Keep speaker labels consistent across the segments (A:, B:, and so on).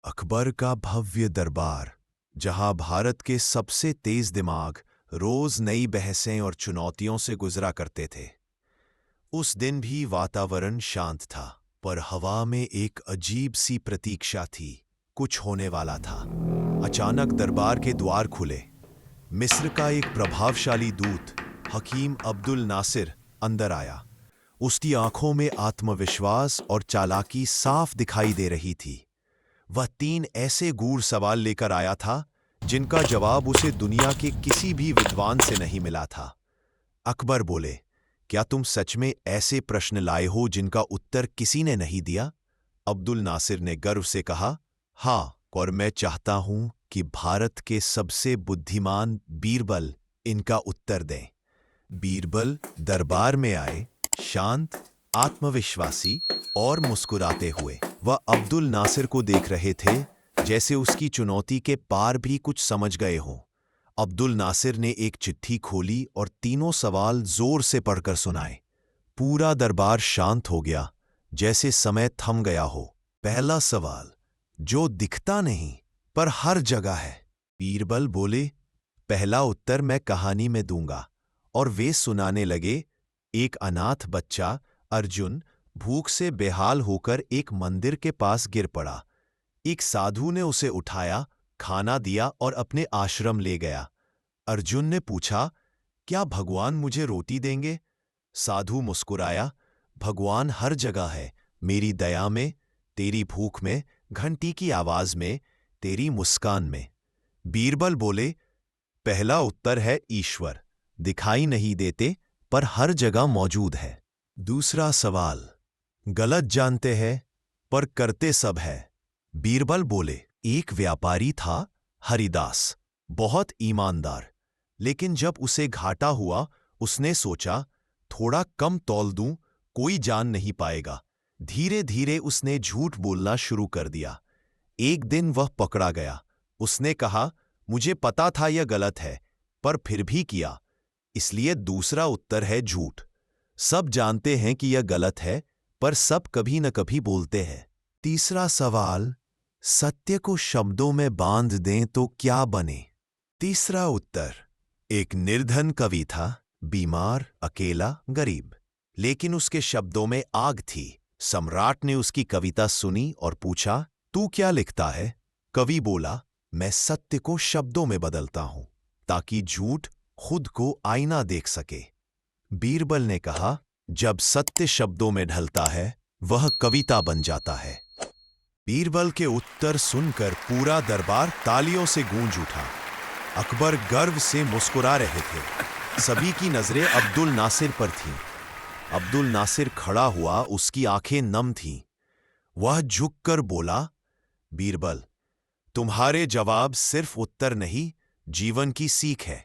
A: अकबर का भव्य दरबार, जहां भारत के सबसे तेज दिमाग रोज नई बहसें और चुनौतियों से गुजरा करते थे। उस दिन भी वातावरण शांत था, पर हवा में एक अजीब सी प्रतीक्षा थी। कुछ होने वाला था। अचानक दरबार के द्वार खुले। मिस्र का एक प्रभावशाली दूत, हकीम अब्दुल नासिर, अंदर आया। उसकी आंखों में आत्मविश्वास और चालाकी साफ दिखाई दे रही थी। वह 3 ऐसे गूढ़ सवाल लेकर आया था जिनका जवाब उसे दुनिया के किसी भी विद्वान से नहीं मिला था। अकबर बोले, क्या तुम सच में ऐसे प्रश्न लाए हो जिनका उत्तर किसी ने नहीं दिया? अब्दुल नासिर ने गर्व से कहा, हाँ, और मैं चाहता हूं कि भारत के सबसे बुद्धिमान बीरबल इनका उत्तर दें। बीरबल दरबार में आए, शांत, आत्मविश्वासी और मुस्कुराते हुए। वह अब्दुल नासिर को देख रहे थे जैसे उसकी चुनौती के पार भी कुछ समझ गए हों। अब्दुल नासिर ने एक चिट्ठी खोली और तीनों सवाल जोर से पढ़कर सुनाए। पूरा दरबार शांत हो गया, जैसे समय थम गया हो। पहला सवाल, जो दिखता नहीं पर हर जगह है। बीरबल बोले, पहला उत्तर मैं कहानी में दूंगा। और वे सुनाने लगे। एक अनाथ बच्चा अर्जुन भूख से बेहाल होकर एक मंदिर के पास गिर पड़ा। एक साधु ने उसे उठाया, खाना दिया और अपने आश्रम ले गया। अर्जुन ने पूछा, क्या भगवान मुझे रोटी देंगे? साधु मुस्कुराया, भगवान हर जगह है, मेरी दया में, तेरी भूख में, घंटी की आवाज में, तेरी मुस्कान में। बीरबल बोले, पहला उत्तर है ईश्वर, दिखाई नहीं देते पर हर जगह मौजूद है। दूसरा सवाल, गलत जानते हैं पर करते सब है। बीरबल बोले, एक व्यापारी था, हरिदास, बहुत ईमानदार, लेकिन जब उसे घाटा हुआ उसने सोचा, थोड़ा कम तौल दूं, कोई जान नहीं पाएगा। धीरे धीरे उसने झूठ बोलना शुरू कर दिया। एक दिन वह पकड़ा गया। उसने कहा, मुझे पता था यह गलत है, पर फिर भी किया। इसलिए दूसरा उत्तर है झूठ। सब जानते हैं कि यह गलत है, पर सब कभी न कभी बोलते हैं। तीसरा सवाल, सत्य को शब्दों में बांध दें तो क्या बने? तीसरा उत्तर, एक निर्धन कवि था, बीमार, अकेला, गरीब, लेकिन उसके शब्दों में आग थी। सम्राट ने उसकी कविता सुनी और पूछा, तू क्या लिखता है? कवि बोला, मैं सत्य को शब्दों में बदलता हूं, ताकि झूठ खुद को आईना देख सके। बीरबल ने कहा, जब सत्य शब्दों में ढलता है, वह कविता बन जाता है। बीरबल के उत्तर सुनकर पूरा दरबार तालियों से गूंज उठा। अकबर गर्व से मुस्कुरा रहे थे। सभी की नजरें अब्दुल नासिर पर थीं। अब्दुल नासिर खड़ा हुआ, उसकी आंखें नम थीं। वह झुककर बोला, बीरबल, तुम्हारे जवाब सिर्फ उत्तर नहीं, जीवन की सीख है।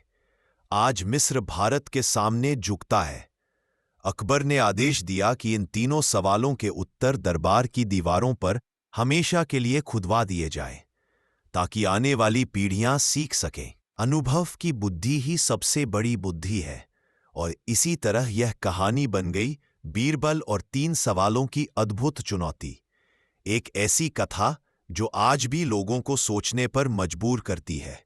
A: आज मिस्र भारत के सामने झुकता है। अकबर ने आदेश दिया कि इन तीनों सवालों के उत्तर दरबार की दीवारों पर हमेशा के लिए खुदवा दिए जाएं, ताकि आने वाली पीढ़ियां सीख सकें। अनुभव की बुद्धि ही सबसे बड़ी बुद्धि है। और इसी तरह यह कहानी बन गई, बीरबल और 3 सवालों की अद्भुत चुनौती। एक ऐसी कथा जो आज भी लोगों को सोचने पर मजबूर करती है।